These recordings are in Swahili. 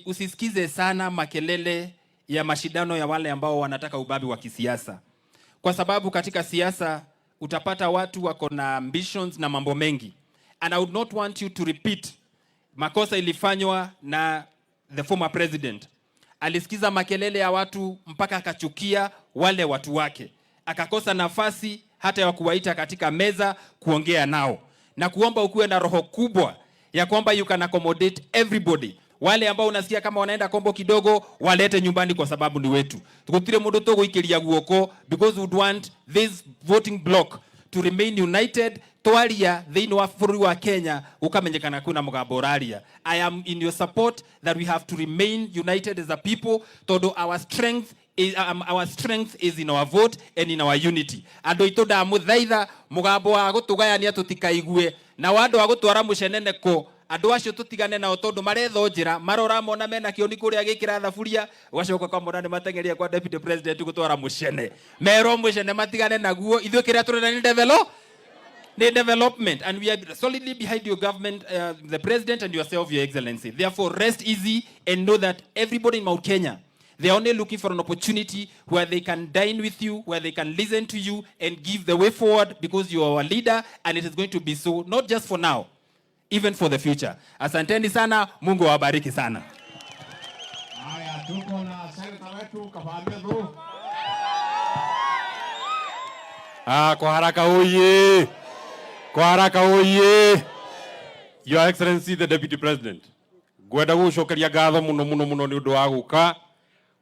Usisikize sana makelele ya mashindano ya wale ambao wanataka ubabi wa kisiasa, kwa sababu katika siasa utapata watu wako na ambitions na mambo mengi, and I would not want you to repeat makosa ilifanywa na the former president. Alisikiza makelele ya watu mpaka akachukia wale watu wake, akakosa nafasi hata ya kuwaita katika meza kuongea nao, na kuomba ukuwe na roho kubwa ya kwamba you can accommodate everybody. Wale ambao unasikia kama wanaenda kombo kidogo, walete nyumbani kwa sababu ni wetu. Tukutire mundu tuguikiria guoko because we would want this voting block to remain united. Twaria thiini wa bũrũri wa Kenya ukamenyekana kuna mugambo ũraria. I am in your support that we have to remain united as a people, tondu our strength is in our vote and in our unity. Andu itu ndamuthaitha mugambo wa gutugayania tutikaigue na wandu wa gutwara mushene ko andu acio tutigane nao tondu maretho njira marora mona mena kioni kuria gikira thaburia ugacoka kwa mona ni matengeria kwa deputy president gutwara mushene mero mushene matigane naguo ithuĩ kiria turenda ni development, and we are solidly behind your government, the president and yourself, your excellency. Therefore rest easy and know that everybody in Mount Kenya, they are only looking for an opportunity where they can dine with you, where they can listen to you and give the way forward, because you are our leader and it is going to be so, not just for now, even for the future. Asanteni sana, Mungu awabariki sana. Haya, tuko na seneta wetu Kafaambia Ruto. Kwa haraka oye. Kwa haraka oye. Your Excellency the Deputy President. Gwenda gucokeria ngatho muno ni undu wa guka.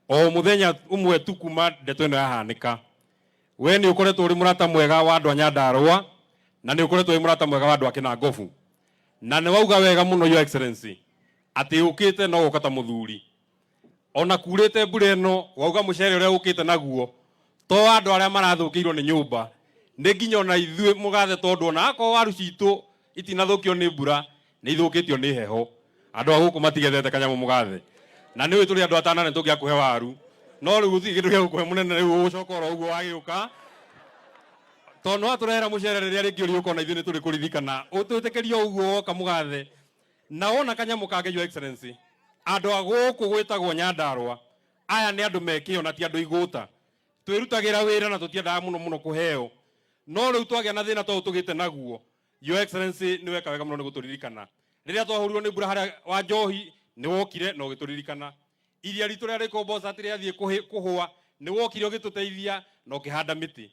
O muthenya umwe tu kuma ndeto ino yahanika. We ni ukoretwo uri murata mwega wa andu a Nyandarua na ni ukoretwo uri murata mwega wa andu a Kinangofu. Na ni wauga wega muno Your Excellency ati ukite no ukata muthuri. Ona kurite mbure no wauga mucere uria ukite naguo to andu aria marathukirwo ni nyumba ni nginya ona ithuĩ mugathe tondu ona akoo waru citu itinathukio ni mbura ni ithukitio ni heho andu a guku matigethete kanyamu mugathe na ni turi andu atana ni tugia kuhe waru no riu uthi kindu gia gukuhe munene riu ucokora uguo wagiuka tondu aturehera mucere riria ringi uri ukona ithuĩ ni turi kuririkana utwitikirio uguo woka mugathe na ona kanyamu kage Your Excellency andu a guku gwitagwo Nyandarua aya ni andu mekio na ti andu iguta twirutagira wira na tutiendaga muno kuheo no riu twagia na thina to tugite naguo Your Excellency ni weka wega muno ni guturirikana riria twahurirwo ni mbura haria wa Njohi ni wokire no gituririkana iria ritu ria rikombosa ati riathie kuhua ni wokire ugituteithia no ukihanda miti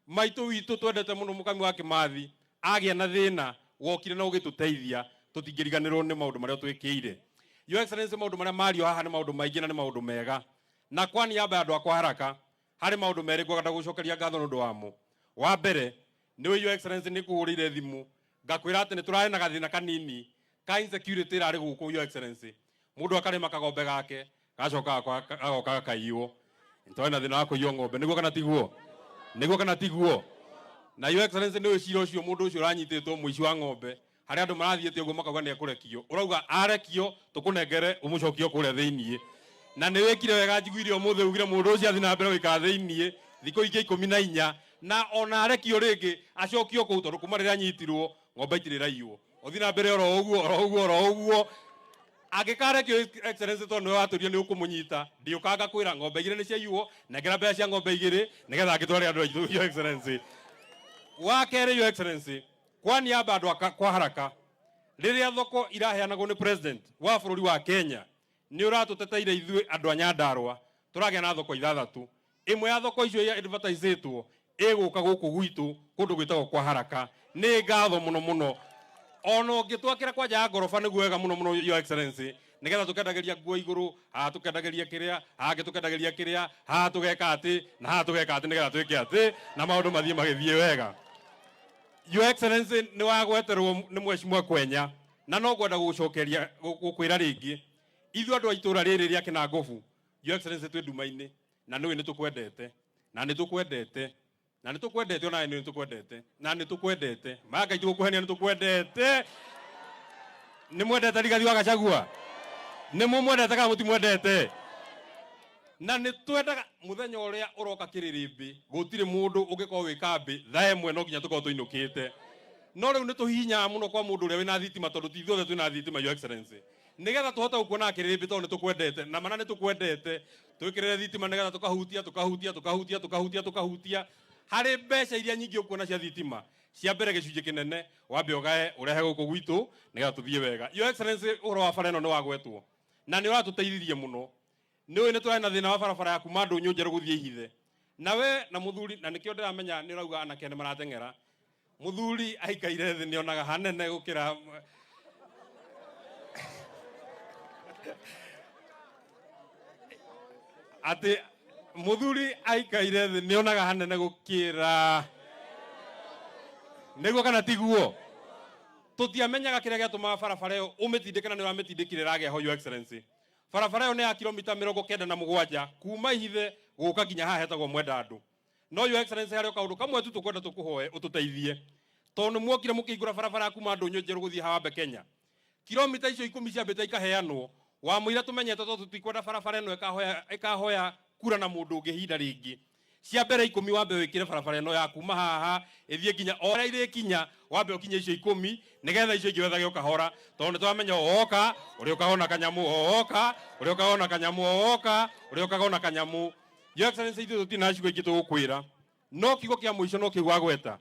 maitu witu twendete muno mukami wa Kimathi agia na thina wokire no ugituteithia tutingiriganirwo ni maundu maria twikire Your Excellency maundu maria mario haha ni maundu maingi na ni maundu mega na kwani amba andu akwa haraka hari maundu meri ngwenda gucokeria ngatho nundu wamo wa mbere ni we Your Excellency ni kuhurire thimu ngakwira ati ni turare na gathina kanini ka insecurity rari guku Your Excellency mundu akarima kagombe gake gacoka agoka kaiyo ntona thina wako iyo ngombe niguo kana tiguo na Your Excellency ni wicira ucio mundu ucio uranyititwo muici wa ngombe hari andu marathiete uguo makauga ni akurekio urauga arekio tukunengere umucokio kuria thiini na ni wekire wega njiguire umuthi ugire mundu ucio athi na mbere wika thiini thiko ingi 14 na ona arekio ringi acokio ku tondu kuma riria nyitirwo ngombe itirira iyo uthi na mbere oro uguo agikarekio Excellency tondu we waturio ni ukumunyita ndiukanga kwira ngombe igire ni cia yuo nengera mbeca cia ngombe igire nigetha ngitware andu aitu Your Excellency wa kere Your Excellency kwani amba andu kwa haraka riria thoko iraheanagwo ni president wa bururi wa Kenya ni uratuteteire ithuĩ andu a Nyandarua turagia na thoko ithathatu imwe ya thoko icio ya advertisetwo iguka guku gwitu kundu gwitagwo kwa haraka ni ngatho muno ono ngitwakira kwa ja ngorofa niguo wega muno Your Excellency nigetha tukendageria nguo iguru tukendageria kiria tukendageria kiria tugeka ati na tugeka ati nigetha twike ati na maundu mathie magithie wega Your Excellency ni wagweterwo ni mweshimwa Kwenya na no gwenda gucokeria gukwira ringi ithu andu a itura riri ria Kinangofu Your Excellency twi nduma-ini na niwe ni tukwendete ona ni tukwendete maka itu kuhenia ni tukwendete ni mwendete Rigathi wa Gachagua ni mwendete ka muti mwendete na ni twendaga muthenya uria uroka kiririmbi gutire mundu ungiko wikambi thaemwe no ginya tuko tuinukite no riu ni tuhinya muno kwa mundu uria wina thitima tondu ti ithuothe twina thitima Your Excellency nigetha tuhota gukona kirimbi to ni tukwendete na mana ni tukwendete twikirire thitima nigetha tukahutia hari mbeca iria nyingi ukona cia thitima cia mbere gicunje kinene wambe ugae urehe guku gwitu nigetha tuthie wega. Your Excellency, uro wa bara ino ni wagwetwo na ni uratuteithirie muno. Ni uyu ni twari na thina wa barabara ya kuma Ndunyu Njeru guthie Ihithe, na we na muthuri na nikio ndiramenya ni urauga anake ni marateng'era. Muthuri aikaire thi ni onaga hanene gukira ati muthuri aikaire thi ni onaga hanene gukira niguo kana tiguo. Tutiamenyaga kiria giatuma barabara iyo umitindikana ni uramitindikire rage ho. Your Excellency, barabara iyo ni ya kilomita 97 kuma Ihithe guka nginya haha hetagwo Mwendandu. No Your Excellency, hari kaundu kamwe tu tukwenda tukuhoe ututeithie tondu mwokire mukingura barabara kuma Ndunyu Njeru guthie Hambe Kenya, kilomita icio 10 ciambite ikaheanwo wa muira tumenyete to tutikwenda barabara ino ikahoya kura na mundu ungi hinda ringi. Cia mbere 10 wambe wikire barabara ino ya kuma haha ithie kinya ora ire kinya wambe ukinye icio 10 nigetha icio ingi wethage ukahora tondu twamenya oka uri ukahona kanyamu oka uri ukahona kanyamu oka uri ukahona kanyamu. Your Excellency, ithu tutina cigo ingi tugukwira no kigo kia muico no kigo agweta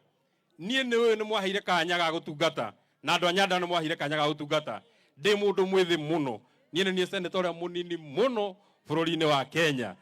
nie ni uyu ni mwaheire kanya ga gutungata na andu anyanda ni mwaheire kanya ga gutungata. Ndi mundu mwithi muno, nie ni senator munini muno bururi-ini wa Kenya,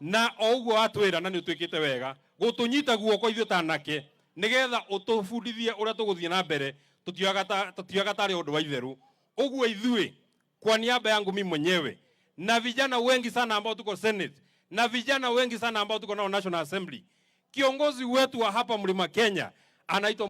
na oguo atwira na ni utwikite wega gutunyita guoko ithu tanake nigetha utufundithie uria tuguthie na mbere. Tutioga tari undu wa itheru uguo ithui kwa niaba yangu mimi mwenyewe na vijana wengi sana ambao tuko Senate na vijana wengi sana ambao tuko nao National Assembly, kiongozi wetu wa hapa Mlima Kenya anaitwa